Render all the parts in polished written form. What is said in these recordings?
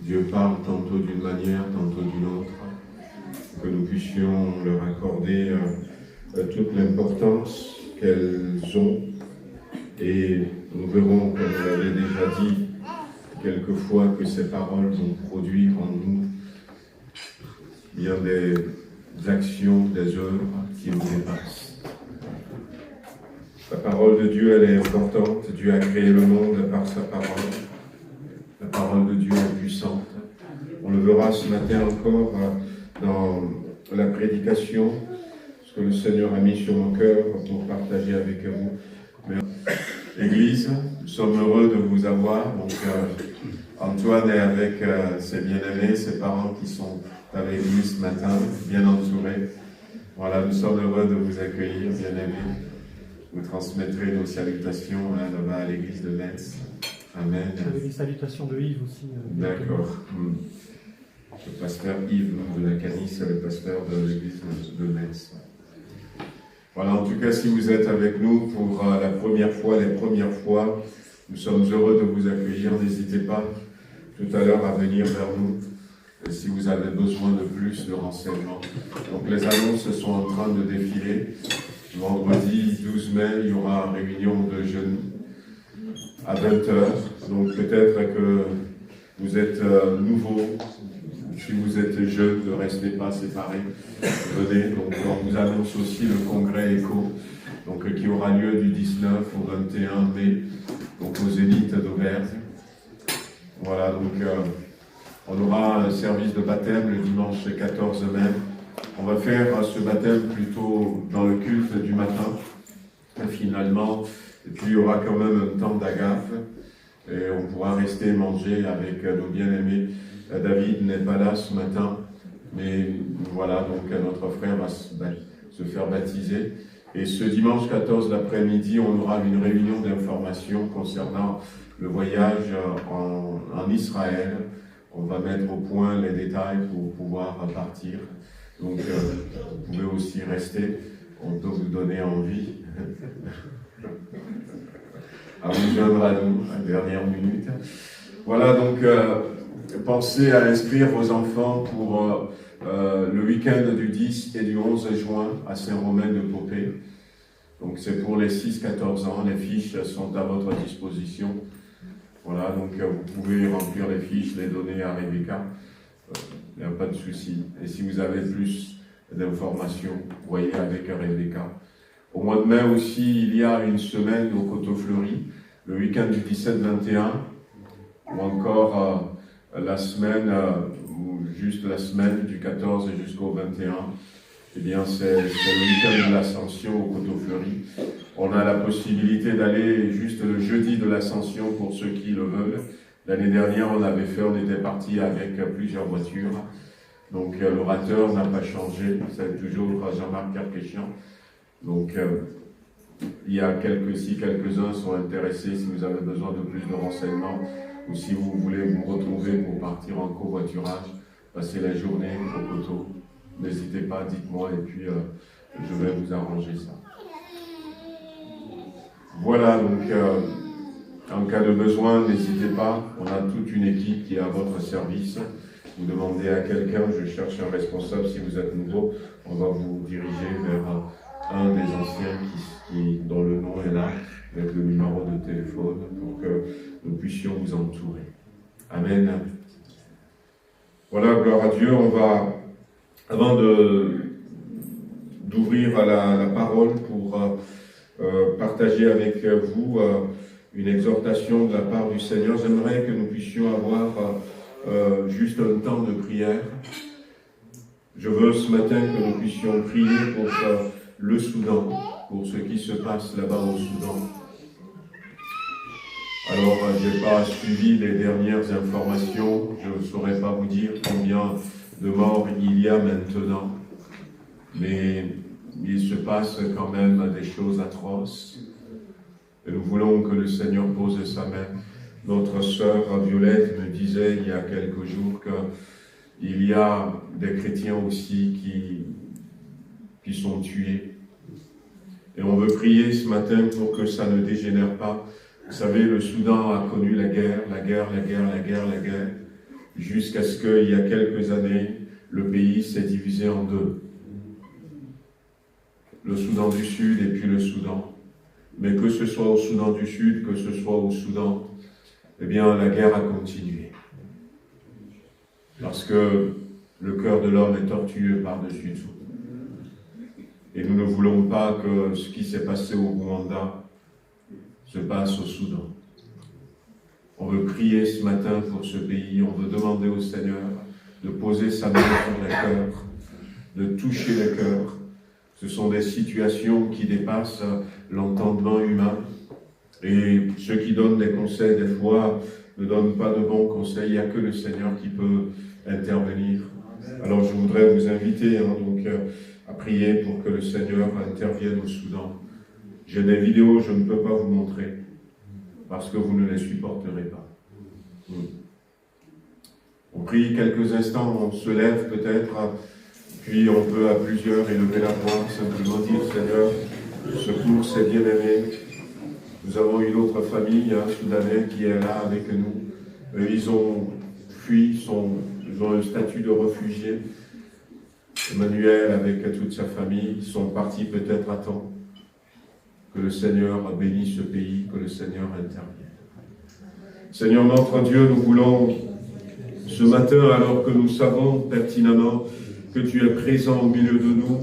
Dieu parle tantôt d'une manière, tantôt d'une autre, que nous puissions leur accorder toute l'importance qu'elles ont. Et nous verrons, comme vous l'avez déjà dit, quelquefois que ces paroles vont produire en nous bien des actions, des œuvres qui nous dépassent. La parole de Dieu, elle est importante. Dieu a créé le monde par sa parole. La parole de Dieu est puissante. On le verra ce matin encore dans la prédication, ce que le Seigneur a mis sur mon cœur pour partager avec vous. Mais, Église, nous sommes heureux de vous avoir. Donc, Antoine est avec ses bien-aimés, ses parents qui sont à l'église ce matin, bien entourés. Voilà, nous sommes heureux de vous accueillir, bien-aimés. Vous transmettrez nos salutations là-bas à l'église de Metz. Amen. J'avais les salutations de Yves aussi. D'accord. Le pasteur Yves de la Canie, c'est le pasteur de l'église de Metz. Voilà, en tout cas, si vous êtes avec nous pour la première fois, les premières fois, nous sommes heureux de vous accueillir. N'hésitez pas tout à l'heure à venir vers nous si vous avez besoin de plus de renseignements. Donc les annonces sont en train de défiler. Vendredi 12 mai, il y aura réunion de jeunes à 20h. Donc peut-être que vous êtes nouveau. Si vous êtes jeune, ne restez pas séparés. Venez. Donc on vous annonce aussi le congrès ECHO, donc qui aura lieu du 19 au 21 mai, donc au Zénith d'Auvergne. Voilà, donc on aura un service de baptême le dimanche 14 mai. On va faire ce baptême plutôt dans le culte du matin, finalement. Et puis il y aura quand même un temps d'agape. Et on pourra rester manger avec nos bien-aimés. David n'est pas là ce matin, mais voilà, donc notre frère va se faire baptiser. Et ce dimanche 14 l'après-midi, on aura une réunion d'information concernant le voyage en Israël. On va mettre au point les détails pour pouvoir partir. Donc, vous pouvez aussi rester. On peut vous donner envie à vous joindre à nous à la dernière minute. Voilà, donc, pensez à inscrire vos enfants pour le week-end du 10 et du 11 juin à Saint-Romain-de-Popé. Donc, c'est pour les 6-14 ans. Les fiches sont à votre disposition. Voilà, donc vous pouvez remplir les fiches, les donner à Rebecca. Il n'y a pas de souci. Et si vous avez plus d'informations, voyez avec Rebecca. Au mois de mai aussi, il y a une semaine au Coteau-Fleury, le week-end du 17-21, ou encore la semaine, ou juste la semaine du 14 jusqu'au 21. Eh bien, c'est le week-end de l'Ascension au Coteau-Fleury. On a la possibilité d'aller juste le jeudi de l'Ascension pour ceux qui le veulent. L'année dernière, on était parti avec plusieurs voitures. Donc, l'orateur n'a pas changé, c'est toujours Jean-Marc Carpéchian. Donc, il y a si quelques-uns sont intéressés, si vous avez besoin de plus de renseignements, ou si vous voulez vous retrouver pour partir en covoiturage, passer la journée au Coteau. N'hésitez pas, dites-moi, et puis je vais vous arranger ça. Voilà, donc, en cas de besoin, n'hésitez pas. On a toute une équipe qui est à votre service. Vous demandez à quelqu'un, je cherche un responsable, si vous êtes nouveau, on va vous diriger vers un des anciens dont le nom est là, avec le numéro de téléphone, pour que nous puissions vous entourer. Amen. Voilà, gloire à Dieu. On va, avant d'ouvrir à la parole pour partager avec vous une exhortation de la part du Seigneur, j'aimerais que nous puissions avoir juste un temps de prière. Je veux ce matin que nous puissions prier pour le Soudan, pour ce qui se passe là-bas au Soudan. Alors, je n'ai pas suivi les dernières informations, je ne saurais pas vous dire combien de morts il y a maintenant, mais il se passe quand même des choses atroces. Et nous voulons que le Seigneur pose sa main. Notre sœur Violette me disait il y a quelques jours qu'il y a des chrétiens aussi qui sont tués. Et on veut prier ce matin pour que ça ne dégénère pas Vous savez, le Soudan a connu la guerre, jusqu'à ce qu'il y a quelques années, le pays s'est divisé en deux. Le Soudan du Sud et puis le Soudan. Mais que ce soit au Soudan du Sud, que ce soit au Soudan, eh bien, la guerre a continué. Parce que le cœur de l'homme est tortueux par-dessus tout. Et nous ne voulons pas que ce qui s'est passé au Rwanda se passe au Soudan. On veut prier ce matin pour ce pays, on veut demander au Seigneur de poser sa main sur les cœurs, de toucher les cœurs. Ce sont des situations qui dépassent l'entendement humain. Et ceux qui donnent des conseils, des fois, ne donnent pas de bons conseils. Il n'y a que le Seigneur qui peut intervenir. Alors je voudrais vous inviter à prier pour que le Seigneur intervienne au Soudan. J'ai des vidéos, je ne peux pas vous montrer, parce que vous ne les supporterez pas. On prie quelques instants, on se lève peut-être, puis on peut à plusieurs élever la voix, simplement dire, Seigneur, secours ces bien-aimés. Nous avons une autre famille soudanais qui est là avec nous. Ils ont fui, ils ont un statut de réfugié. Emmanuel avec toute sa famille, ils sont partis peut-être à temps. Que le Seigneur bénisse ce pays, que le Seigneur intervienne. Seigneur notre Dieu, nous voulons ce matin, alors que nous savons pertinemment que tu es présent au milieu de nous,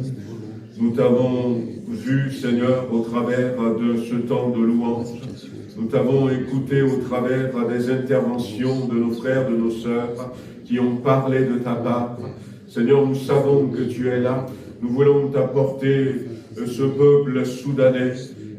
nous t'avons vu, Seigneur, au travers de ce temps de louange. Nous t'avons écouté au travers des interventions de nos frères, de nos sœurs, qui ont parlé de ta part. Seigneur, nous savons que tu es là. Nous voulons t'apporter ce peuple soudanais.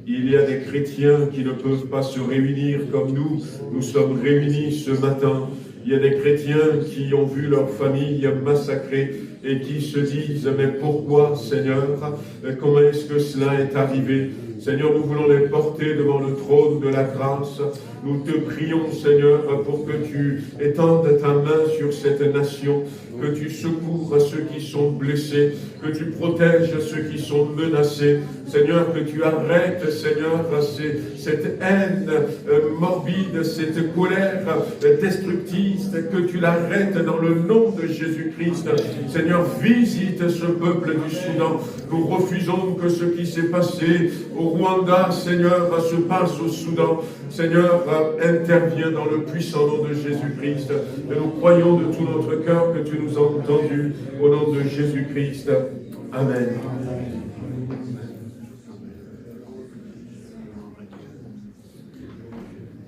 Il y a des chrétiens qui ne peuvent pas se réunir comme nous sommes réunis ce matin. Il y a des chrétiens qui ont vu leur famille massacrée et qui se disent, mais pourquoi, Seigneur? Comment est-ce que cela est arrivé? Seigneur, nous voulons les porter devant le trône de la grâce. Nous te prions, Seigneur, pour que tu étendes ta main sur cette nation, que tu secours ceux qui sont blessés, que tu protèges ceux qui sont menacés. Seigneur, que tu arrêtes, Seigneur, cette haine morbide, cette colère destructrice, que tu l'arrêtes dans le nom de Jésus-Christ. Seigneur, visite ce peuple du Soudan. Nous refusons que ce qui s'est passé au Rwanda, Seigneur, se passe au Soudan. Seigneur, interviens dans le puissant nom de Jésus-Christ. Et nous croyons de tout notre cœur que tu nous as entendus au nom de Jésus-Christ. Amen.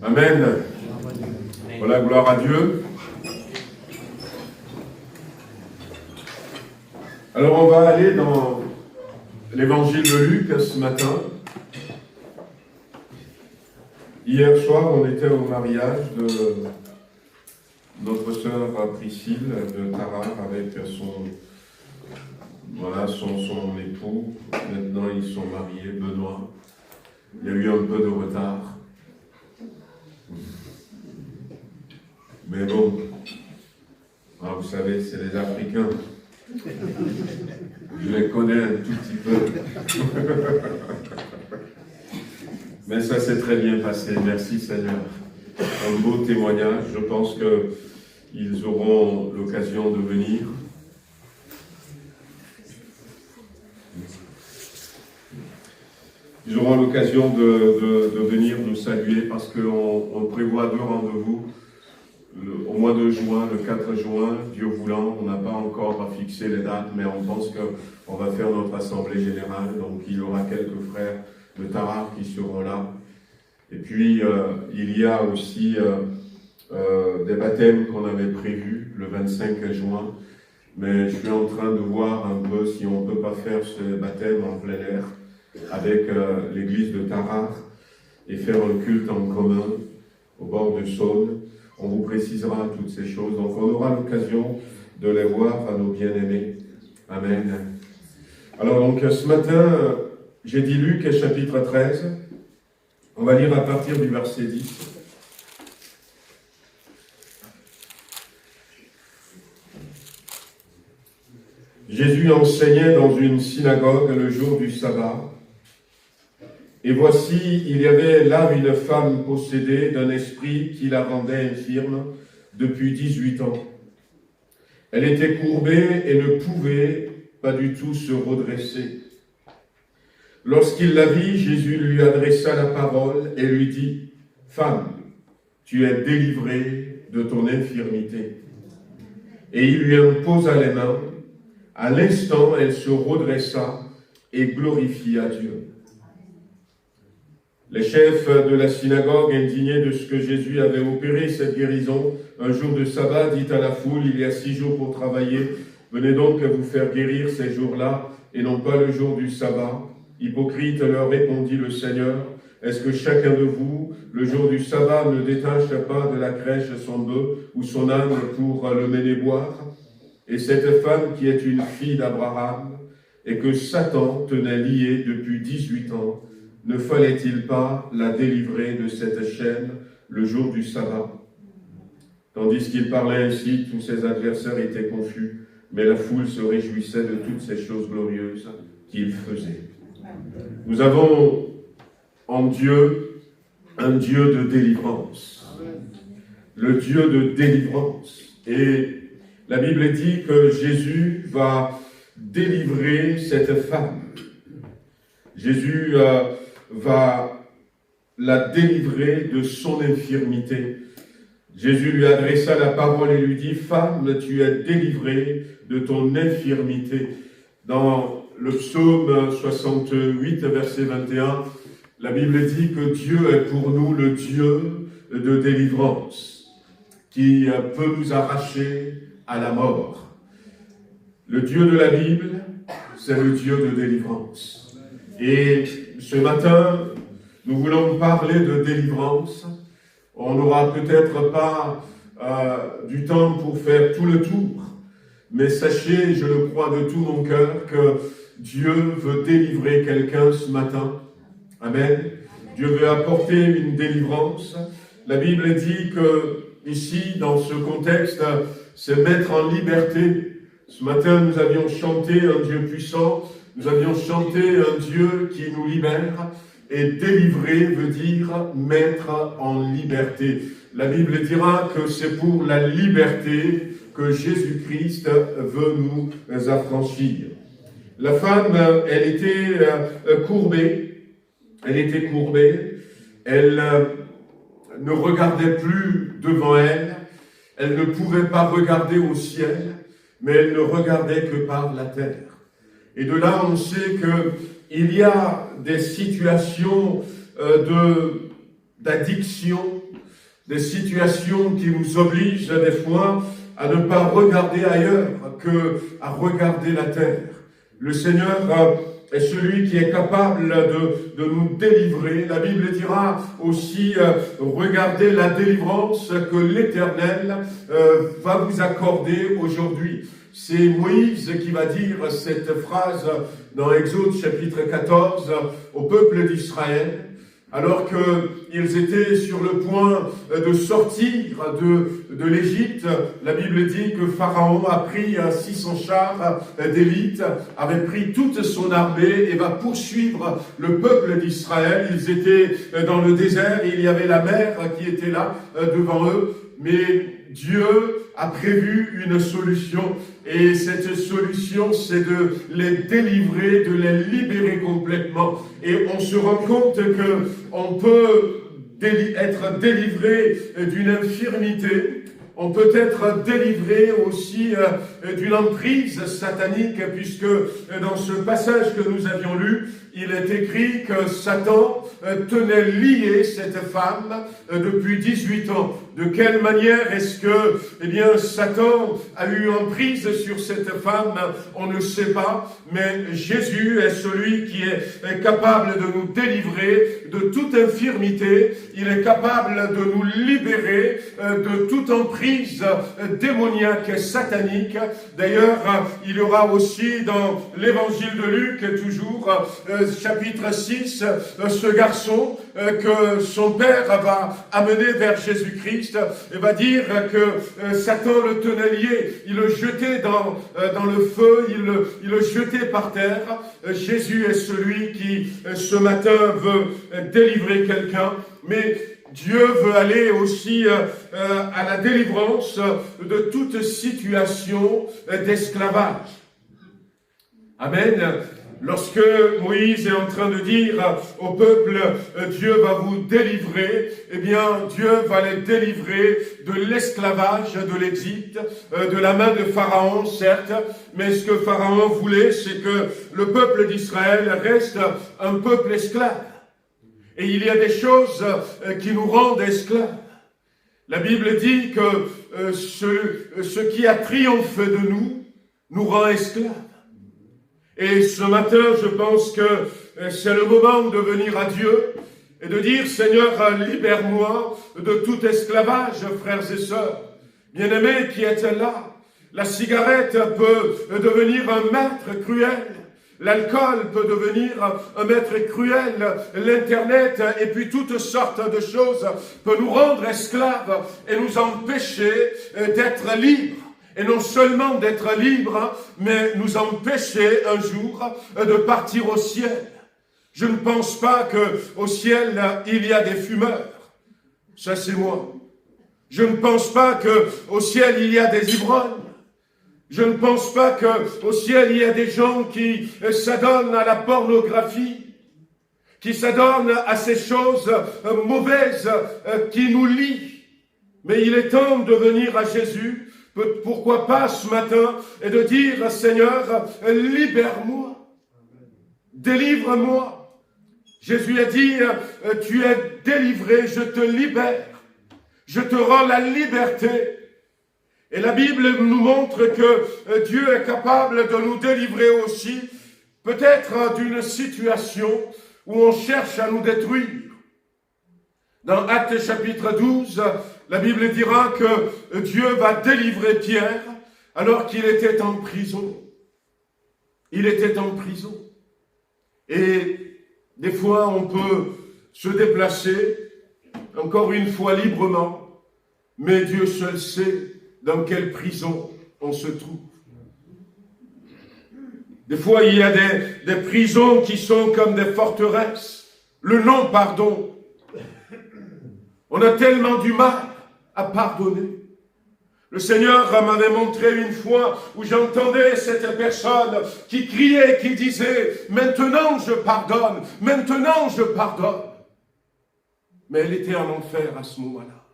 Amen. Voilà, gloire à Dieu. Alors on va aller dans l'évangile de Luc ce matin. Hier soir, on était au mariage de notre sœur Priscille de Tarare avec son époux. Maintenant, ils sont mariés, Benoît. Il y a eu un peu de retard. Mais bon, vous savez, c'est les Africains. Je les connais un tout petit peu. Mais ça s'est très bien passé. Merci Seigneur. Un beau témoignage. Je pense qu'ils auront l'occasion de venir. Ils auront l'occasion de venir nous saluer parce qu'on prévoit 2 rendez-vous. Au mois de juin, le 4 juin, Dieu voulant, on n'a pas encore fixé les dates, mais on pense qu'on va faire notre assemblée générale. Donc il y aura quelques frères de Tarare qui seront là. Et puis il y a aussi des baptêmes qu'on avait prévus le 25 juin. Mais je suis en train de voir un peu si on ne peut pas faire ce baptême en plein air avec l'église de Tarare et faire un culte en commun au bord du Saône. On vous précisera toutes ces choses. Donc on aura l'occasion de les voir à nos bien-aimés. Amen. Alors donc ce matin, j'ai dit Luc chapitre 13. On va lire à partir du verset 10. Jésus enseignait dans une synagogue le jour du sabbat. Et voici, il y avait là une femme possédée d'un esprit qui la rendait infirme depuis 18 ans. Elle était courbée et ne pouvait pas du tout se redresser. Lorsqu'il la vit, Jésus lui adressa la parole et lui dit, « Femme, tu es délivrée de ton infirmité. » Et il lui imposa les mains. À l'instant, elle se redressa et glorifia Dieu. Les chefs de la synagogue, indignés de ce que Jésus avait opéré cette guérison, un jour de sabbat, dit à la foule, il y a 6 jours pour travailler, venez donc vous faire guérir ces jours-là, et non pas le jour du sabbat. Hypocrite, leur répondit le Seigneur, est-ce que chacun de vous, le jour du sabbat, ne détache pas de la crèche son bœuf ou son âne pour le mener boire? Et cette femme qui est une fille d'Abraham, et que Satan tenait liée depuis 18 ans, ne fallait-il pas la délivrer de cette chaîne le jour du sabbat? Tandis qu'il parlait ainsi, tous ses adversaires étaient confus, mais la foule se réjouissait de toutes ces choses glorieuses qu'il faisait. Nous avons en Dieu un Dieu de délivrance. Le Dieu de délivrance. Et la Bible dit que Jésus va délivrer cette femme. Jésus va la délivrer de son infirmité. Jésus lui adressa la parole et lui dit, « Femme, tu es délivrée de ton infirmité. » Dans le psaume 68, verset 21, la Bible dit que Dieu est pour nous le Dieu de délivrance, qui peut nous arracher à la mort. Le Dieu de la Bible, c'est le Dieu de délivrance. Et ce matin, nous voulons parler de délivrance. On n'aura peut-être pas du temps pour faire tout le tour, mais sachez, je le crois de tout mon cœur, que Dieu veut délivrer quelqu'un ce matin. Amen. Dieu veut apporter une délivrance. La Bible dit que ici, dans ce contexte, c'est mettre en liberté. Ce matin, nous avions chanté un Dieu puissant, nous avions chanté un Dieu qui nous libère, et délivrer veut dire mettre en liberté. La Bible dira que c'est pour la liberté que Jésus-Christ veut nous affranchir. La femme, elle était courbée, elle ne regardait plus devant elle, elle ne pouvait pas regarder au ciel, mais elle ne regardait que par la terre. Et de là, on sait qu'il y a des situations d'addiction, des situations qui nous obligent des fois à ne pas regarder ailleurs qu'à regarder la terre. Le Seigneur est celui qui est capable de nous délivrer. La Bible dira aussi, regardez la délivrance que l'Éternel va vous accorder aujourd'hui. C'est Moïse qui va dire cette phrase dans Exode chapitre 14 au peuple d'Israël, alors qu'ils étaient sur le point de sortir de l'Égypte. La Bible dit que Pharaon a pris 600 chars d'élite, avait pris toute son armée et va poursuivre le peuple d'Israël. Ils étaient dans le désert et il y avait la mer qui était là devant eux, mais Dieu a prévu une solution, et cette solution, c'est de les délivrer, de les libérer complètement. Et on se rend compte qu'on peut être délivré d'une infirmité, on peut être délivré aussi d'une emprise satanique, puisque dans ce passage que nous avions lu, il est écrit que Satan tenait liée cette femme depuis 18 ans. De quelle manière est-ce que Satan a eu emprise sur cette femme? On ne sait pas, mais Jésus est celui qui est capable de nous délivrer de toute infirmité. Il est capable de nous libérer de toute emprise démoniaque et satanique. D'ailleurs, il y aura aussi dans l'évangile de Luc toujours chapitre 6, ce garçon que son père va amener vers Jésus-Christ et va dire que Satan le tenait lié, il le jetait dans le feu, il le jetait par terre. Jésus est celui qui, ce matin, veut délivrer quelqu'un, mais Dieu veut aller aussi à la délivrance de toute situation d'esclavage. Amen. Lorsque Moïse est en train de dire au peuple, Dieu va vous délivrer, eh bien, Dieu va les délivrer de l'esclavage de l'Égypte, de la main de Pharaon, certes, mais ce que Pharaon voulait, c'est que le peuple d'Israël reste un peuple esclave. Et il y a des choses qui nous rendent esclaves. La Bible dit que ce qui a triomphé de nous rend esclaves. Et ce matin, je pense que c'est le moment de venir à Dieu et de dire, Seigneur, libère-moi de tout esclavage, frères et sœurs. Bien-aimés qui êtes là, la cigarette peut devenir un maître cruel. L'alcool peut devenir un maître cruel, l'Internet et puis toutes sortes de choses peuvent nous rendre esclaves et nous empêcher d'être libres. Et non seulement d'être libres, mais nous empêcher un jour de partir au ciel. Je ne pense pas qu'au ciel, il y a des fumeurs. Ça, c'est moi. Je ne pense pas qu'au ciel, il y a des ivrognes. Je ne pense pas qu'au ciel, il y a des gens qui s'adonnent à la pornographie, qui s'adonnent à ces choses mauvaises qui nous lient. Mais il est temps de venir à Jésus. Pourquoi pas ce matin et de dire, Seigneur, libère-moi, délivre-moi. Jésus a dit, tu es délivré, je te libère, je te rends la liberté. Et la Bible nous montre que Dieu est capable de nous délivrer aussi, peut-être d'une situation où on cherche à nous détruire. Dans Actes chapitre 12, la Bible dira que Dieu va délivrer Pierre alors qu'il était en prison. Il était en prison. Et des fois, on peut se déplacer, encore une fois librement, mais Dieu seul sait dans quelle prison on se trouve. Des fois, il y a des prisons qui sont comme des forteresses. Le non-pardon. On a tellement du mal à pardonner. Le Seigneur m'avait montré une fois où j'entendais cette personne qui criait, qui disait « Maintenant je pardonne, maintenant je pardonne ». Mais elle était en enfer à ce moment-là.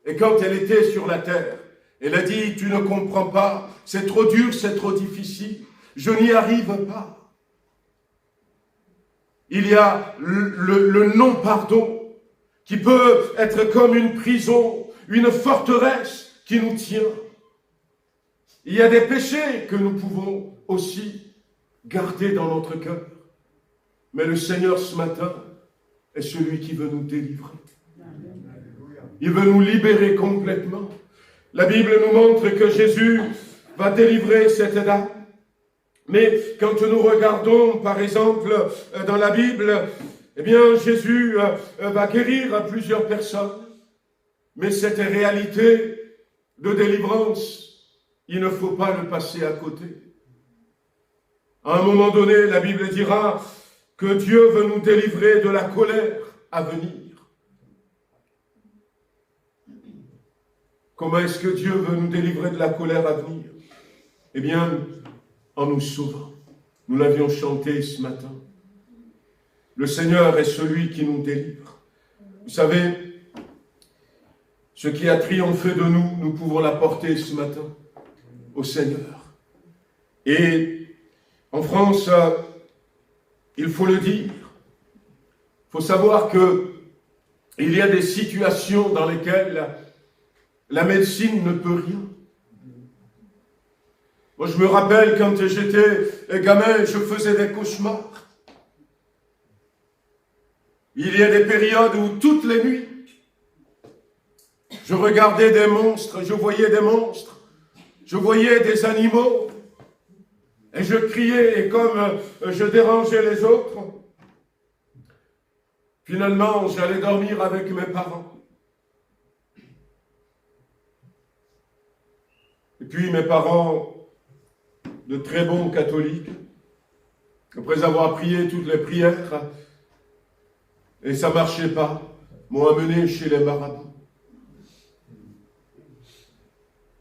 Et quand elle était sur la terre, elle a dit « Tu ne comprends pas, c'est trop dur, c'est trop difficile, je n'y arrive pas ». Il y a le non-pardon qui peut être comme une prison, une forteresse qui nous tient. Il y a des péchés que nous pouvons aussi garder dans notre cœur. Mais le Seigneur ce matin est celui qui veut nous délivrer. Il veut nous libérer complètement. La Bible nous montre que Jésus va délivrer cette dame. Mais quand nous regardons, par exemple, dans la Bible, eh bien, Jésus va guérir plusieurs personnes. Mais cette réalité de délivrance, il ne faut pas le passer à côté. À un moment donné, la Bible dira que Dieu veut nous délivrer de la colère à venir. Comment est-ce que Dieu veut nous délivrer de la colère à venir? Eh bien, en nous sauvant. Nous l'avions chanté ce matin. Le Seigneur est celui qui nous délivre. Vous savez, ce qui a triomphé de nous, nous pouvons l'apporter ce matin au Seigneur. Et en France, il faut le dire, il faut savoir qu'il y a des situations dans lesquelles la médecine ne peut rien. Moi, je me rappelle quand j'étais gamin, je faisais des cauchemars. Il y a des périodes où toutes les nuits, je regardais des monstres, je voyais des monstres, je voyais des animaux. Et je criais, et comme je dérangeais les autres, finalement, j'allais dormir avec mes parents. Et puis mes parents, de très bons catholiques, après avoir prié toutes les prières, et ça ne marchait pas, m'ont amené chez les marabouts.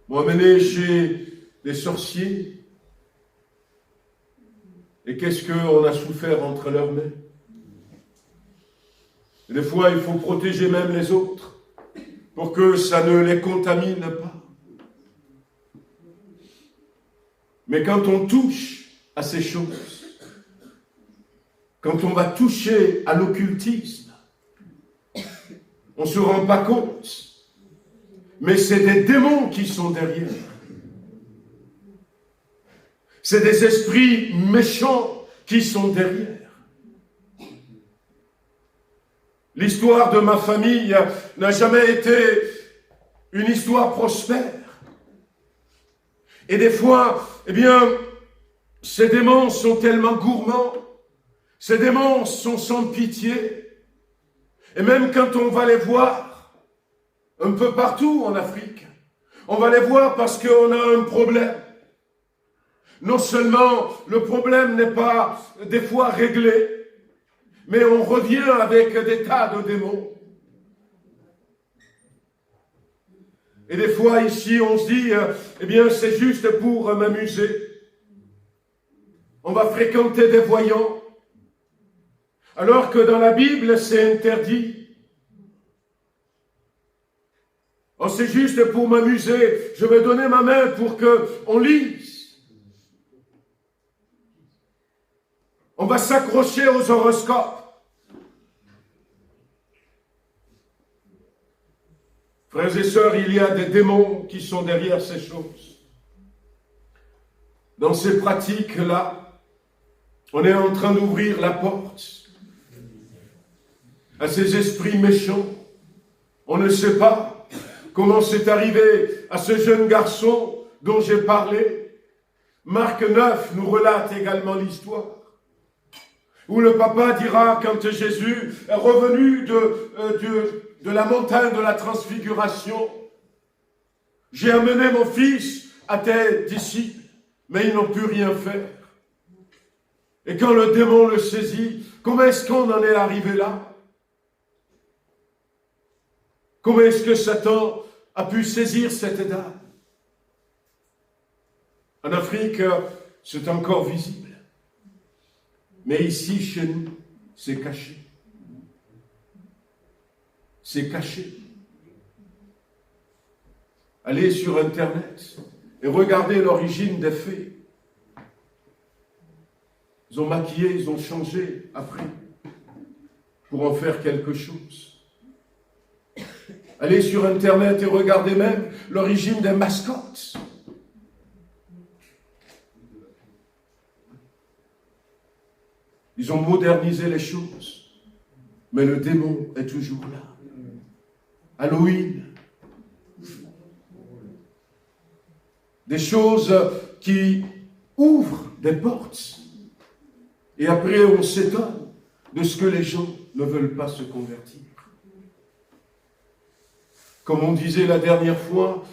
M'ont amené chez les sorciers. Et qu'est-ce qu'on a souffert entre leurs mains? Et des fois, il faut protéger même les autres pour que ça ne les contamine pas. Mais quand on touche à ces choses, quand on va toucher à l'occultisme, on ne se rend pas compte. Mais c'est des démons qui sont derrière. C'est des esprits méchants qui sont derrière. L'histoire de ma famille n'a jamais été une histoire prospère. Et des fois, eh bien, ces démons sont tellement gourmands, ces démons sont sans pitié. Et même quand on va les voir, un peu partout en Afrique, on va les voir parce qu'on a un problème. Non seulement le problème n'est pas des fois réglé, mais on revient avec des tas de démons. Et des fois ici on se dit, eh bien c'est juste pour m'amuser. On va fréquenter des voyants, alors que dans la Bible c'est interdit. Oh, c'est juste pour m'amuser, je vais donner ma main pour qu'on lise. On va s'accrocher aux horoscopes. Frères et sœurs, il y a des démons qui sont derrière ces choses. Dans ces pratiques-là, on est en train d'ouvrir la porte à ces esprits méchants. On ne sait pas comment c'est arrivé à ce jeune garçon dont j'ai parlé. Marc 9 nous relate également l'histoire, où le papa dira, quand Jésus est revenu de la montagne de la transfiguration, « J'ai amené mon fils à tes disciples, mais ils n'ont pu rien faire. » Et quand le démon le saisit, comment est-ce qu'on en est arrivé là? Comment est-ce que Satan a pu saisir cette dame? En Afrique, c'est encore visible. Mais ici, chez nous, c'est caché. C'est caché. Allez sur Internet et regardez l'origine des fées. Ils ont maquillé, ils ont changé après pour en faire quelque chose. Allez sur Internet et regardez même l'origine des mascottes. Ils ont modernisé les choses, mais le démon est toujours là. Halloween. Des choses qui ouvrent des portes. Et après, on s'étonne de ce que les gens ne veulent pas se convertir. Comme on disait la dernière fois,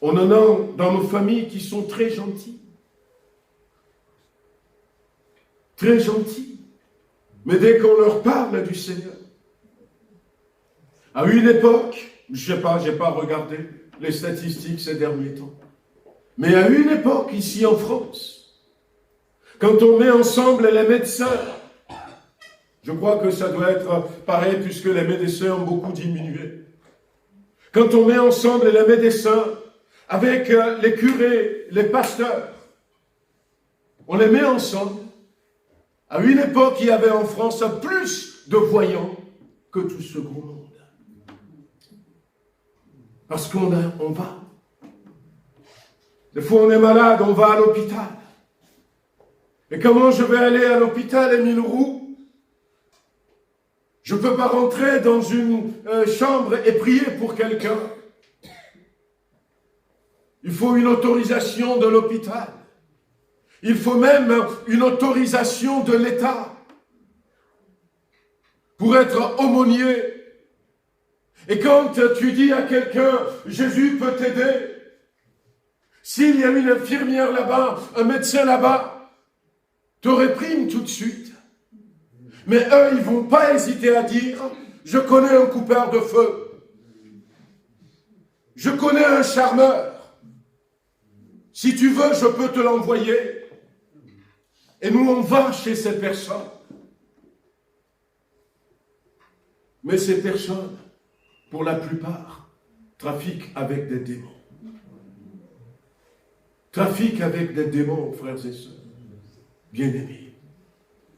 on en a dans nos familles qui sont très gentils. Très gentils. Mais dès qu'on leur parle du Seigneur, à une époque, je n'ai pas regardé les statistiques ces derniers temps, mais à une époque, ici en France, quand on met ensemble les médecins, je crois que ça doit être pareil puisque les médecins ont beaucoup diminué. Quand on met ensemble les médecins avec les curés, les pasteurs, on les met ensemble. À une époque, il y avait en France plus de voyants que tout ce gros monde. Parce qu'on va. Des fois, on est malade, on va à l'hôpital. Et comment je vais aller à l'hôpital, Émile Roux? Je ne peux pas rentrer dans une chambre et prier pour quelqu'un. Il faut une autorisation de l'hôpital. Il faut même une autorisation de l'État pour être aumônier. Et quand tu dis à quelqu'un, Jésus peut t'aider, s'il y a une infirmière là-bas, un médecin là-bas, te réprime tout de suite. Mais eux, ils ne vont pas hésiter à dire, je connais un coupeur de feu. Je connais un charmeur. Si tu veux, je peux te l'envoyer. Et nous, on va chez ces personnes. Mais ces personnes, pour la plupart, trafiquent avec des démons. Trafiquent avec des démons, frères et sœurs. Bien-aimés,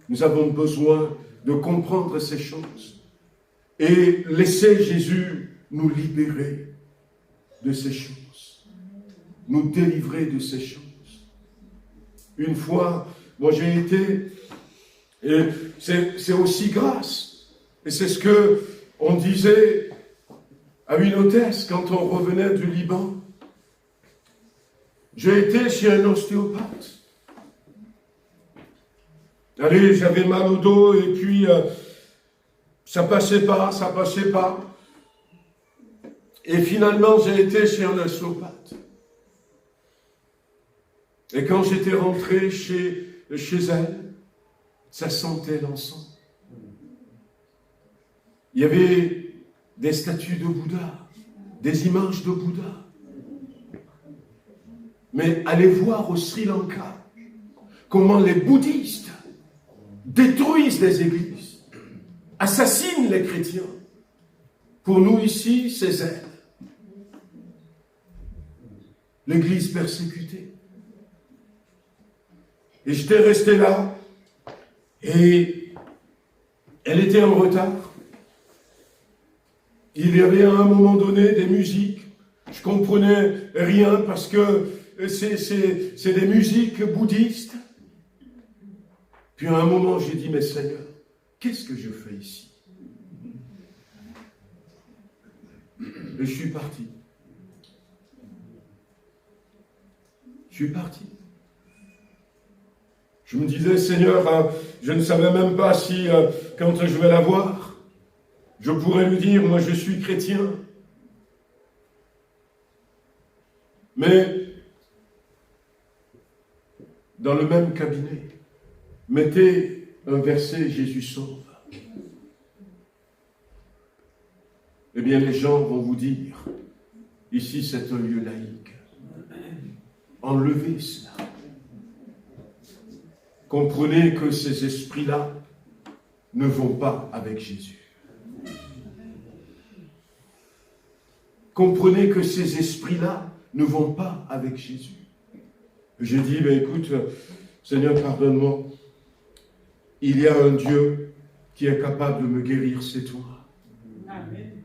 nous avons besoin de comprendre ces choses et laisser Jésus nous libérer de ces choses, nous délivrer de ces choses. Une fois, moi j'ai été, et c'est aussi grâce, et c'est ce que on disait à une hôtesse quand on revenait du Liban. J'ai été chez un ostéopathe. Allez, j'avais mal au dos et puis ça passait pas. Et finalement, j'ai été chez un ostéopathe. Et quand j'étais rentré chez elle, ça sentait l'encens. Il y avait des statues de Bouddha, des images de Bouddha. Mais allez voir au Sri Lanka comment les bouddhistes détruisent les églises, assassinent les chrétiens. Pour nous ici, c'est zen. L'église persécutée. Et j'étais resté là, et elle était en retard. Il y avait à un moment donné des musiques. Je comprenais rien parce que c'est des musiques bouddhistes. Puis à un moment, j'ai dit, mais Seigneur, qu'est-ce que je fais ici? Et je suis parti. Je me disais, Seigneur, je ne savais même pas si, quand je vais la voir, je pourrais lui dire, moi je suis chrétien. Mais, dans le même cabinet, mettez un verset, Jésus sauve. Eh bien, les gens vont vous dire, ici c'est un lieu laïque. Enlevez cela. Comprenez que ces esprits-là ne vont pas avec Jésus. Comprenez que ces esprits-là ne vont pas avec Jésus. J'ai dit, écoute, Seigneur, pardonne-moi. Il y a un Dieu qui est capable de me guérir, c'est toi. Amen.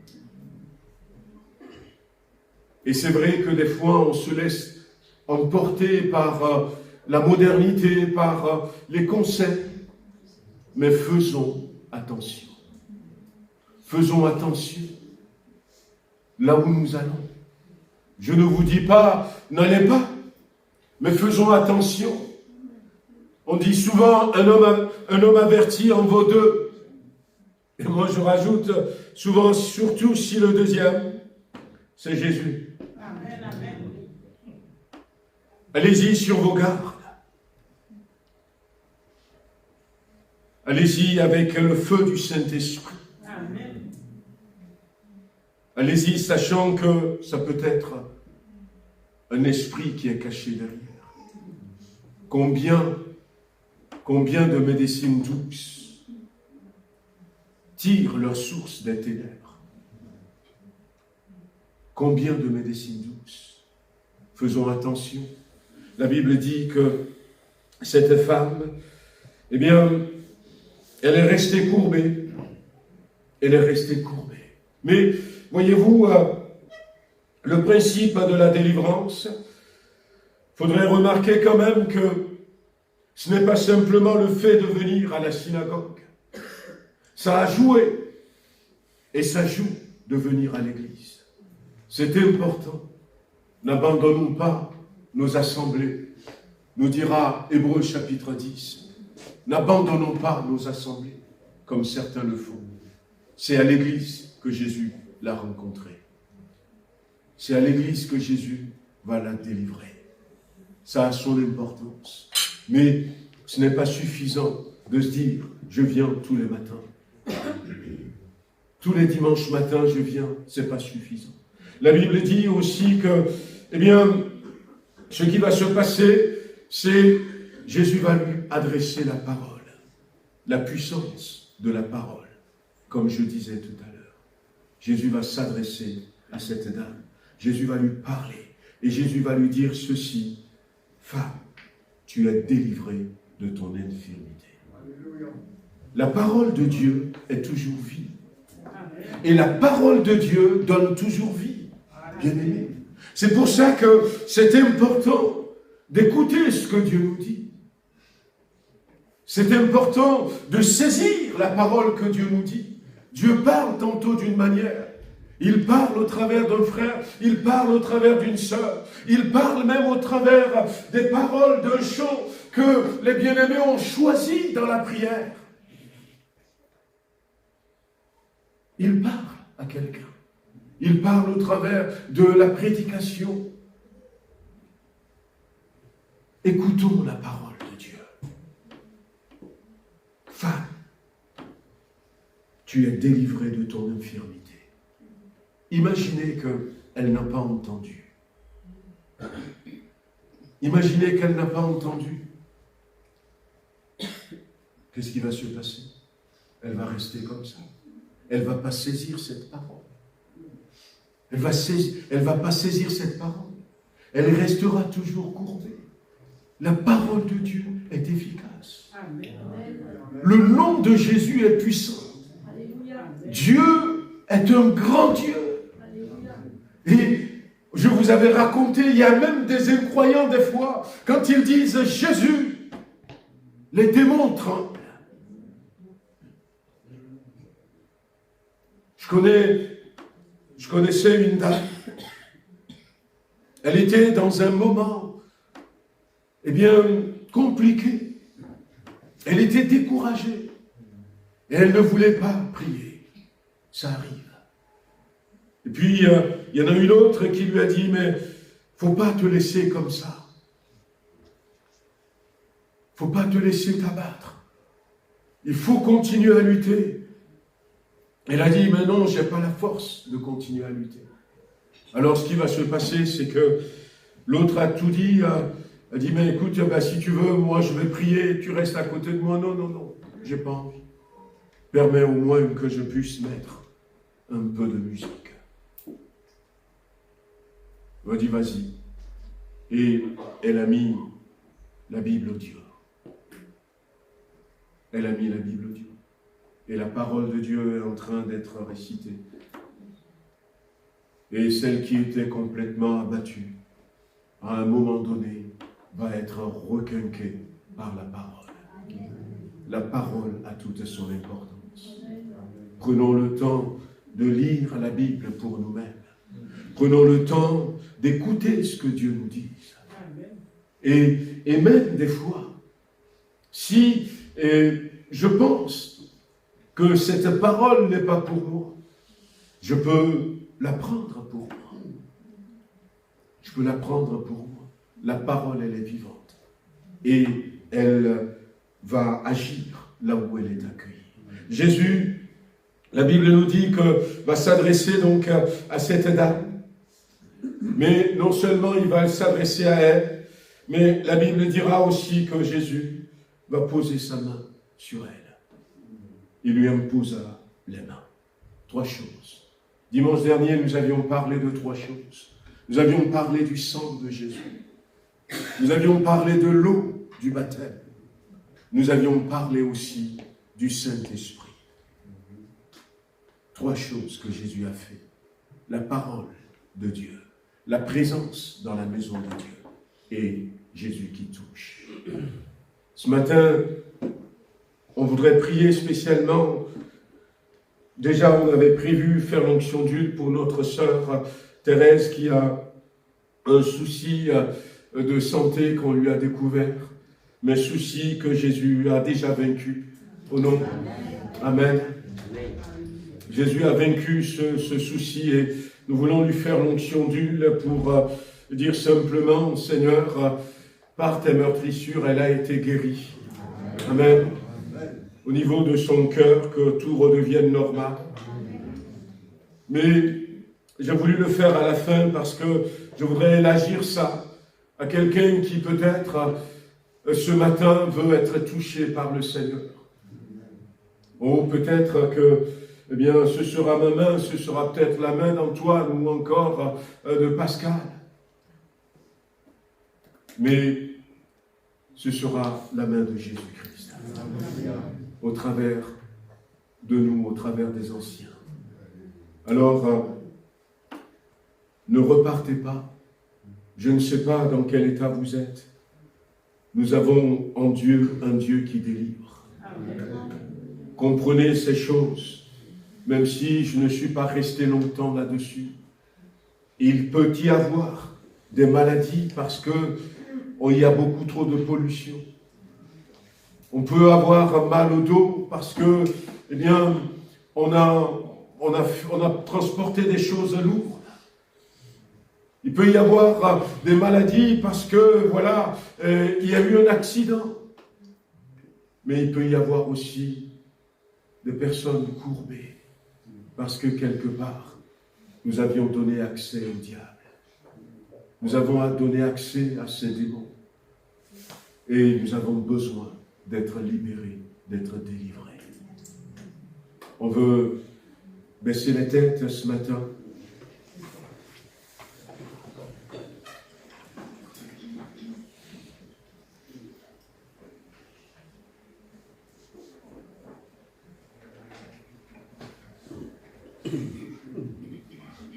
Et c'est vrai que des fois, on se laisse emporter par la modernité, par les conseils. Mais faisons attention. Faisons attention là où nous allons. Je ne vous dis pas, n'allez pas, mais faisons attention. On dit souvent, un homme averti en vaut deux. Et moi je rajoute, souvent, surtout si le deuxième, c'est Jésus. Amen, amen. Allez-y sur vos gardes. Allez-y avec le feu du Saint-Esprit. Amen. Allez-y sachant que ça peut être un esprit qui est caché derrière. Combien de médecines douces tirent leur source des ténèbres? Combien de médecines douces? Faisons attention. La Bible dit que cette femme, eh bien, elle est restée courbée. Elle est restée courbée. Mais, voyez-vous, le principe de la délivrance, il faudrait remarquer quand même que ce n'est pas simplement le fait de venir à la synagogue. Ça a joué, et ça joue de venir à l'église. C'est important. N'abandonnons pas nos assemblées. nous dira Hébreux chapitre 10, n'abandonnons pas nos assemblées, comme certains le font. C'est à l'église que Jésus l'a rencontré. C'est à l'église que Jésus va la délivrer. Ça a son importance. Mais ce n'est pas suffisant de se dire, je viens tous les matins. Tous les dimanches matins, je viens, ce n'est pas suffisant. La Bible dit aussi que, eh bien, ce qui va se passer, c'est Jésus va lui adresser la parole, la puissance de la parole, comme je disais tout à l'heure. Jésus va s'adresser à cette dame. Jésus va lui parler. Et Jésus va lui dire ceci, femme, tu es délivrée de ton infirmité. La parole de Dieu est toujours vie. Et la parole de Dieu donne toujours vie. Bien-aimé. C'est pour ça que c'est important d'écouter ce que Dieu nous dit. C'est important de saisir la parole que Dieu nous dit. Dieu parle tantôt d'une manière. Il parle au travers d'un frère, il parle au travers d'une sœur, il parle même au travers des paroles d'un chant que les bien-aimés ont choisi dans la prière. Il parle à quelqu'un. Il parle au travers de la prédication. Écoutons la parole de Dieu. Femme, tu es délivrée de ton infirmité. Imaginez qu'elle n'a pas entendu. Imaginez qu'elle n'a pas entendu. Qu'est-ce qui va se passer? Elle va rester comme ça. Elle ne va pas saisir cette parole. Elle va pas saisir cette parole. Elle restera toujours courbée. La parole de Dieu est efficace. Amen. Le nom de Jésus est puissant. Alléluia. Dieu est un grand Dieu. Alléluia. Et je vous avais raconté, il y a même des incroyants des fois, quand ils disent Jésus, les démons tremblent. Je connaissais une dame. Elle était dans un moment, eh bien, compliqué. Elle était découragée. Et elle ne voulait pas prier. Ça arrive. Et puis, il y en a une autre qui lui a dit, mais faut pas te laisser comme ça. Faut pas te laisser t'abattre. Il faut continuer à lutter. Elle a dit, mais non, je n'ai pas la force de continuer à lutter. Alors, ce qui va se passer, c'est que l'autre a tout dit, a dit, mais écoute, si tu veux, moi, je vais prier, tu restes à côté de moi. Non, non, non, j'ai pas envie. Permets au moins que je puisse mettre un peu de musique. Elle a dit, vas-y. Et elle a mis la Bible au Dieu. Elle a mis la Bible au Dieu. Et la parole de Dieu est en train d'être récitée. Et celle qui était complètement abattue, à un moment donné, va être requinquée par la parole. La parole a toute son importance. Prenons le temps de lire la Bible pour nous-mêmes. Prenons le temps d'écouter ce que Dieu nous dit. Et même des fois, si je pense que cette parole n'est pas pour moi, je peux la prendre pour moi. Je peux la prendre pour moi. La parole, elle est vivante. Et elle va agir là où elle est accueillie. Jésus, la Bible nous dit que va s'adresser donc à cette dame. Mais non seulement il va s'adresser à elle, mais la Bible dira aussi que Jésus va poser sa main sur elle. Il lui imposa les mains. 3 choses. Dimanche dernier, nous avions parlé de 3 choses. Nous avions parlé du sang de Jésus. Nous avions parlé de l'eau du baptême. Nous avions parlé aussi du Saint-Esprit. 3 choses que Jésus a fait. La parole de Dieu, la présence dans la maison de Dieu et Jésus qui touche. Ce matin, on voudrait prier spécialement. Déjà, on avait prévu faire l'onction d'huile pour notre sœur Thérèse qui a un souci de santé qu'on lui a découvert, mais soucis que Jésus a déjà vaincus. Au nom. Amen. Jésus a vaincu ce souci et nous voulons lui faire l'onction d'huile pour dire simplement, Seigneur, par tes meurtrissures, elle a été guérie. Amen. Au niveau de son cœur, que tout redevienne normal. Mais j'ai voulu le faire à la fin parce que je voudrais élargir ça à quelqu'un qui peut-être ce matin veut être touché par le Seigneur. Oh, peut-être que eh bien, ce sera ma main, ce sera peut-être la main d'Antoine ou encore de Pascal. Mais ce sera la main de Jésus-Christ. Au travers de nous, au travers des anciens. Alors, ne repartez pas. Je ne sais pas dans quel état vous êtes. Nous avons en Dieu un Dieu qui délivre. Comprenez ces choses, même si je ne suis pas resté longtemps là-dessus. Il peut y avoir des maladies parce qu'il y a beaucoup trop de pollution. On peut avoir mal au dos parce que, eh bien, on a transporté des choses lourdes. Il peut y avoir des maladies parce que, voilà, il y a eu un accident. Mais il peut y avoir aussi des personnes courbées parce que quelque part, nous avions donné accès au diable. Nous avons donné accès à ces démons. Et nous avons besoin d'être libérés, d'être délivrés. On veut baisser les têtes ce matin.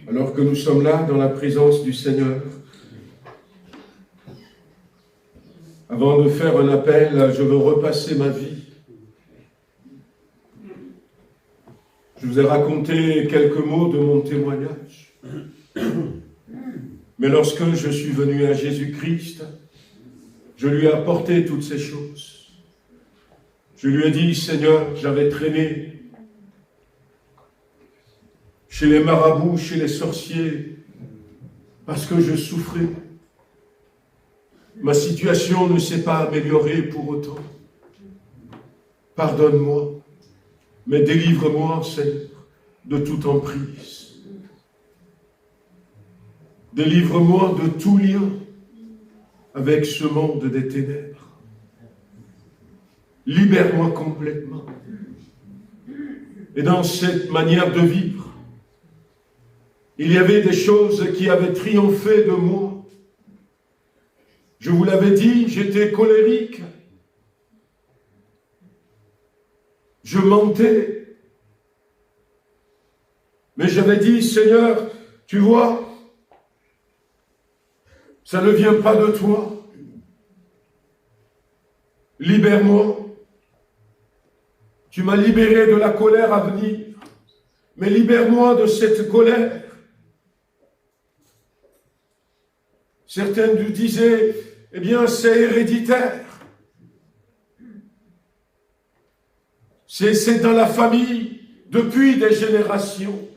Alors que nous sommes là dans la présence du Seigneur, avant de faire un appel, je veux repasser ma vie. Je vous ai raconté quelques mots de mon témoignage. Mais lorsque je suis venu à Jésus-Christ, je lui ai apporté toutes ces choses. Je lui ai dit, Seigneur, j'avais traîné chez les marabouts, chez les sorciers, parce que je souffrais. Ma situation ne s'est pas améliorée pour autant. Pardonne-moi, mais délivre-moi, Seigneur, de toute emprise. Délivre-moi de tout lien avec ce monde des ténèbres. Libère-moi complètement. Et dans cette manière de vivre, il y avait des choses qui avaient triomphé de moi. Je vous l'avais dit, j'étais colérique. Je mentais. Mais j'avais dit, Seigneur, tu vois, ça ne vient pas de toi. Libère-moi. Tu m'as libéré de la colère à venir. Mais libère-moi de cette colère. Certains nous disaient, eh bien, c'est héréditaire. C'est dans la famille depuis des générations.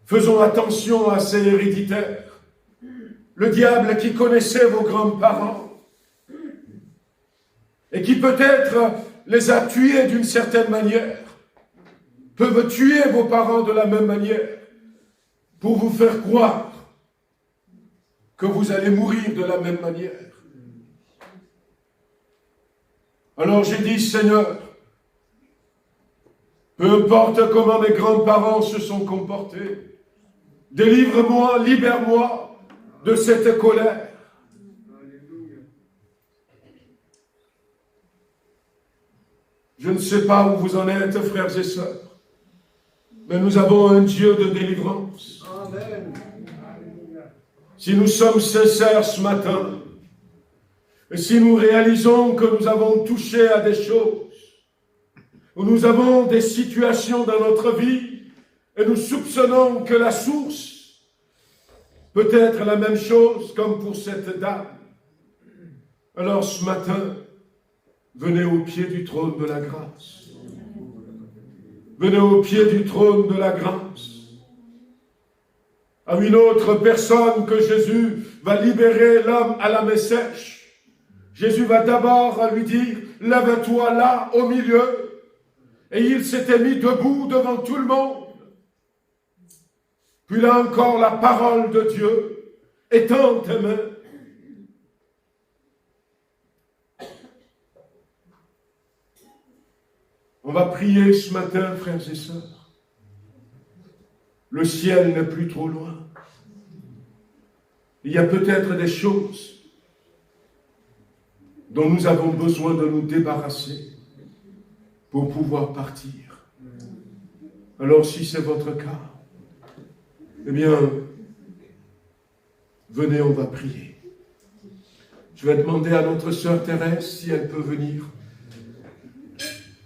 Faisons attention à ces héréditaires. Le diable qui connaissait vos grands-parents et qui peut-être les a tués d'une certaine manière, peuvent tuer vos parents de la même manière pour vous faire croire que vous allez mourir de la même manière. Alors j'ai dit, Seigneur, peu importe comment mes grands-parents se sont comportés, délivre-moi, libère-moi de cette colère. Je ne sais pas où vous en êtes, frères et sœurs, mais nous avons un Dieu de délivrance. Amen. Si nous sommes sincères ce matin, et si nous réalisons que nous avons touché à des choses, où nous avons des situations dans notre vie, et nous soupçonnons que la source Peut-être la même chose comme pour cette dame. Alors ce matin, venez au pied du trône de la grâce. Venez au pied du trône de la grâce. À une autre personne que Jésus va libérer l'homme à la main sèche, Jésus va d'abord lui dire, lève-toi là au milieu. Et il s'était mis debout devant tout le monde. Puis là encore, la parole de Dieu étend tes mains. On va prier ce matin, frères et sœurs. Le ciel n'est plus trop loin. Il y a peut-être des choses dont nous avons besoin de nous débarrasser pour pouvoir partir. Alors si c'est votre cas, eh bien, venez, on va prier. Je vais demander à notre sœur Thérèse si elle peut venir.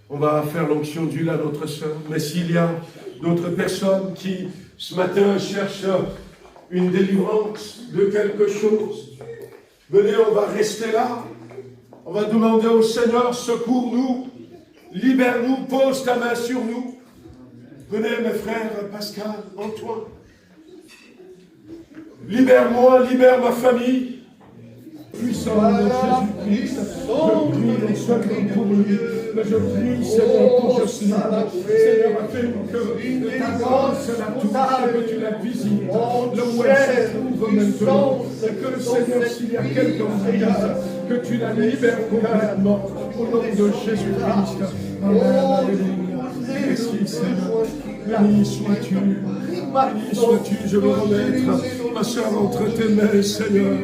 On va faire l'onction d'huile à notre sœur. Mais s'il y a d'autres personnes qui, ce matin, cherchent une délivrance de quelque chose, venez, on va rester là. On va demander au Seigneur, secours-nous, libère-nous, pose ta main sur nous. Venez, mes frères, Pascal, Antoine. Libère-moi, libère ma famille. Puissant de Jésus-Christ, je prie seulement pour lui. Mais je prie, Seigneur, pour Jocelyne. Seigneur, afin que ta grâce la touche et que tu la visites. Là où elle se trouve maintenant. Et que, Seigneur, s'il y a quelqu'un que tu la libères complètement. Au nom de Jésus-Christ. Amen. Alléluia. Merci, Seigneur. Béni sois-tu. Béni sois-tu. Je veux remettre ma soeur entre tes mains, Seigneur.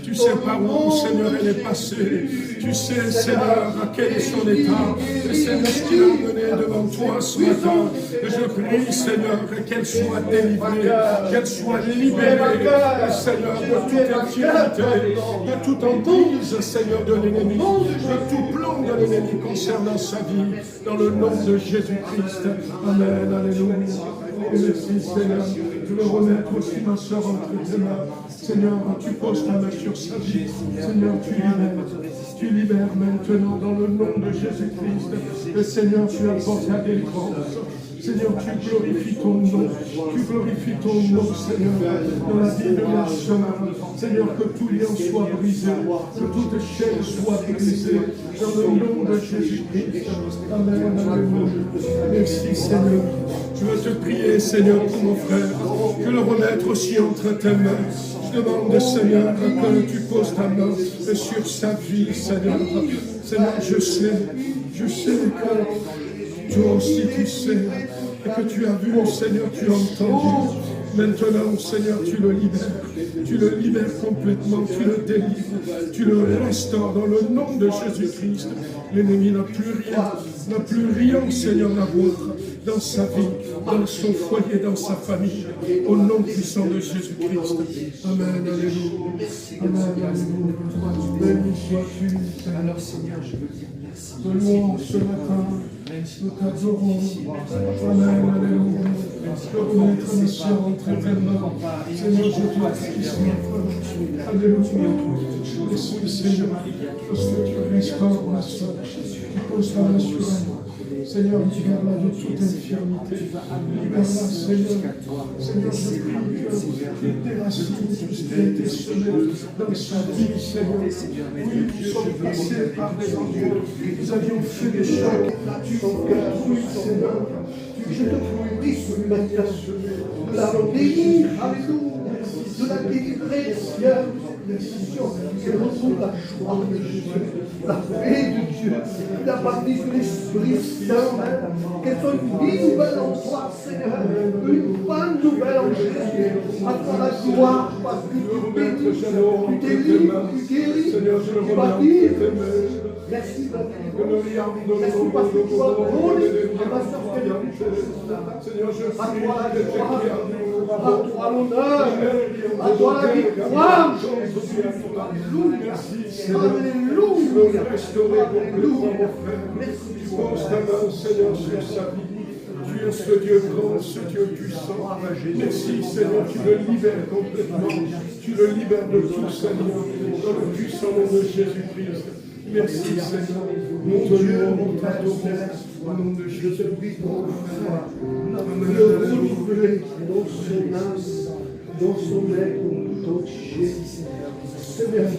Tu sais par où, Seigneur, elle est passée. Tu sais, Seigneur, à quel est son état. Et c'est ce qui l'a amené devant toi ce matin. Et je prie, Seigneur, qu'elle soit délivrée, qu'elle soit libérée, Seigneur, de toute impunité, de toute emprise, Seigneur, de l'ennemi, de tout plan de l'ennemi concernant sa vie, dans le nom de Jésus-Christ. Amen. Alléluia. Et merci, Seigneur. Je veux remettre aussi ma soeur entre tes mains. Seigneur, tu poses ta main sur sa vie. Seigneur, tu libères maintenant dans le nom de Jésus-Christ. Et Seigneur, tu apportes la délivrance. Seigneur, tu glorifies ton nom. Tu glorifies ton nom, Seigneur, dans la vie de ma soeur. Seigneur, que tout lien soit brisé, que toute chaîne soit brisée, dans le nom de Jésus-Christ. Amen. Alléluia. Merci, Seigneur. Je veux te prier, Seigneur, pour mon frère. Je veux le remettre aussi entre tes mains. Je demande, Seigneur, que tu poses ta main sur sa vie, Seigneur. Seigneur, je sais que toi aussi tu sais, et que tu as vu, Seigneur, tu as entendu. Maintenant, Seigneur, tu le libères complètement, tu le délivres, tu le restaures dans le nom de Jésus-Christ. L'ennemi n'a plus rien, Seigneur, à voir dans sa vie, dans son foyer, dans sa famille, au nom puissant de Jésus-Christ. Amen, alléluia. Amen, alléluia. Béni sois-tu, Seigneur. Seigneur, je veux dire merci. De louange ce matin, nous t'adorons. Amen, alléluia. Je veux remettre ma soeur entre tes mains. Seigneur, je te prie ce matin. Alléluia. Merci, Seigneur, parce que tu restaures ma soeur. Tu poses ta main sur elle. Seigneur, libère-la de toute infirmité. Libère-la, Seigneur. Seigneur, je prie que toutes tes racines, tout ce qui a été semé dans sa vie, Seigneur. Oui, nous sommes passés par des endroits. Nous avions fait des chocs. Tu oui, Seigneur. Je te prie ce matin de la bénir, alléluia, de la délivrer, Seigneur. Qu'elle retrouve la joie de Dieu, la paix de Dieu, la partie de l'Esprit Saint, qu'elle soit une vie nouvelle en toi, Seigneur, une bonne nouvelle en Jésus, à toi la gloire, parce que tu bénis, tu délivres, tu guéris, tu bâtis. Merci, merci parce que tu as rôle à ma soeur à toi la gloire, à toi l'honneur, à toi la victoire. Alléluia. Alléluia. Restaurer complètement mon frère. Tu poses ta main, Seigneur, sur sa vie. Tu es ce Dieu grand, ce Dieu puissant. Merci Seigneur, tu le libères complètement. Tu le libères de tout Seigneur, dans le puissant nom de Jésus-Christ. Merci Seigneur, nous te louons, nous t'adorons, au nom de Jésus. Le renouveler dans son âme, dans son être, tout entier. Seigneur,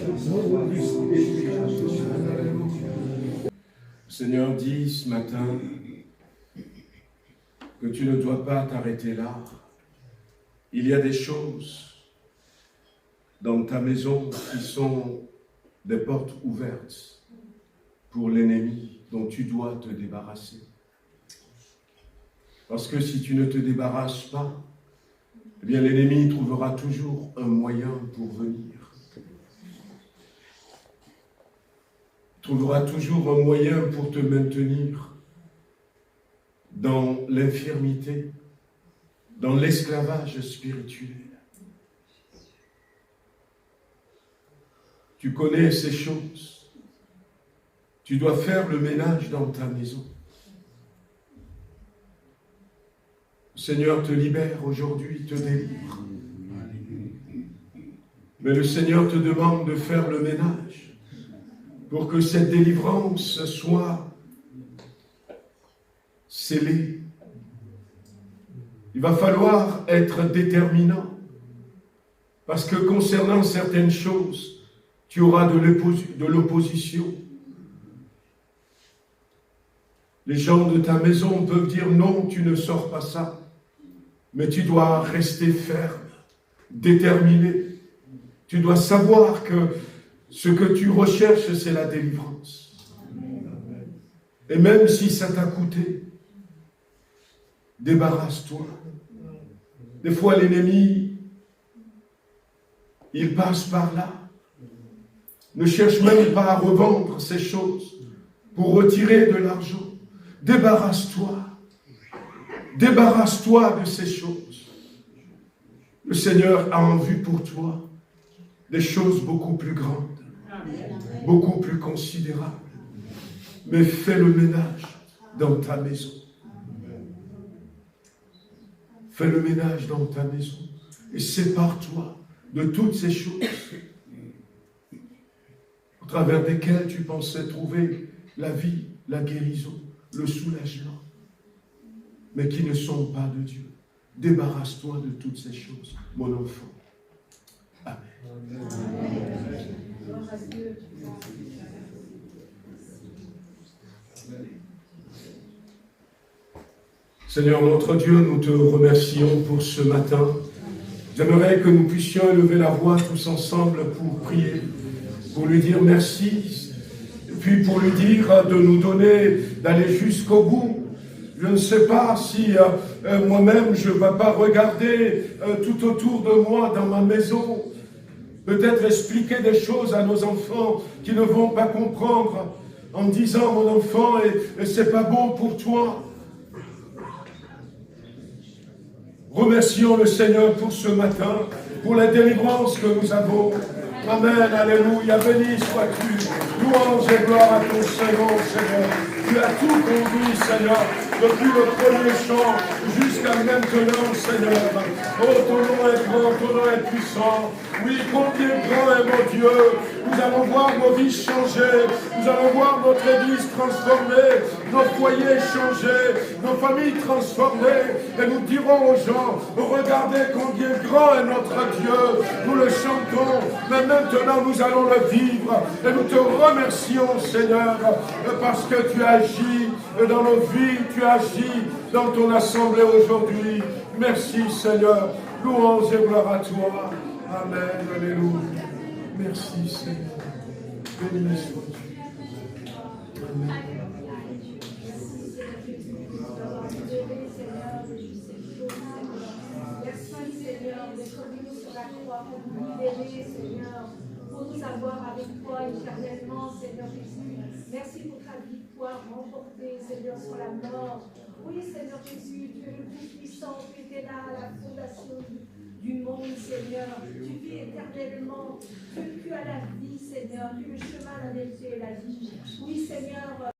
Seigneur, dis ce matin que tu ne dois pas t'arrêter là. Il y a des choses dans ta maison qui sont des portes ouvertes pour l'ennemi dont tu dois te débarrasser. Parce que si tu ne te débarrasses pas, eh bien l'ennemi trouvera toujours un moyen pour venir. Il trouvera toujours un moyen pour te maintenir dans l'infirmité, dans l'esclavage spirituel. Tu connais ces choses. Tu dois faire le ménage dans ta maison. Le Seigneur te libère aujourd'hui, te délivre. Mais le Seigneur te demande de faire le ménage pour que cette délivrance soit scellée. Il va falloir être déterminant, parce que concernant certaines choses, tu auras de l'opposition. Les gens de ta maison peuvent dire non, tu ne sors pas ça, mais tu dois rester ferme, déterminé. Tu dois savoir que ce que tu recherches, c'est la délivrance. Et même si ça t'a coûté, débarrasse-toi. Des fois, l'ennemi, il passe par là. Ne cherche même pas à revendre ces choses pour retirer de l'argent. Débarrasse-toi. Débarrasse-toi de ces choses. Le Seigneur a en vue pour toi des choses beaucoup plus grandes, beaucoup plus considérables. Mais fais le ménage dans ta maison. Fais le ménage dans ta maison et sépare-toi de toutes ces choses au travers desquelles tu pensais trouver la vie, la guérison, le soulagement, mais qui ne sont pas de Dieu. Débarrasse-toi de toutes ces choses, mon enfant. Amen. Seigneur notre Dieu, nous te remercions pour ce matin. J'aimerais que nous puissions élever la voix tous ensemble pour prier, pour lui dire merci, et puis pour lui dire de nous donner, d'aller jusqu'au bout. Je ne sais pas si moi-même je ne vais pas regarder tout autour de moi dans ma maison, peut-être expliquer des choses à nos enfants qui ne vont pas comprendre en disant mon enfant, et c'est pas bon pour toi. Remercions le Seigneur pour ce matin, pour la délivrance que nous avons. Amen, alléluia, béni sois-tu. Louange et gloire à ton Seigneur, Seigneur. Tu as tout conduit, Seigneur, depuis le premier chant jusqu'à maintenant, Seigneur. Oh, ton nom est grand, ton nom est puissant. Oui, combien grand est mon Dieu. Nous allons voir nos vies changer. Nous allons voir notre Église transformée, nos foyers changer, nos familles transformées. Et nous dirons aux gens, regardez combien grand est notre Dieu. Nous le chantons, mais maintenant nous allons le vivre. Et nous te remercions, Seigneur, parce que tu agis dans nos vies, tu agis dans ton assemblée aujourd'hui. Merci, Seigneur. Louange et gloire à toi. Amen, alléluia. Merci, Seigneur. Béni sois-tu. Amen. Merci, Seigneur, d'être venu sur la croix pour nous libérer, Seigneur, pour nous avoir avec toi éternellement, Seigneur Jésus. Merci pour ta victoire remportée, Seigneur, sur la mort. Oui, Seigneur Jésus, tu es le Tout-Puissant, tu étais là à la fondation du monde, Seigneur. Tu vis éternellement. Tu as la vie, Seigneur. Tu es le chemin, la vérité et la vie. Oui, Seigneur.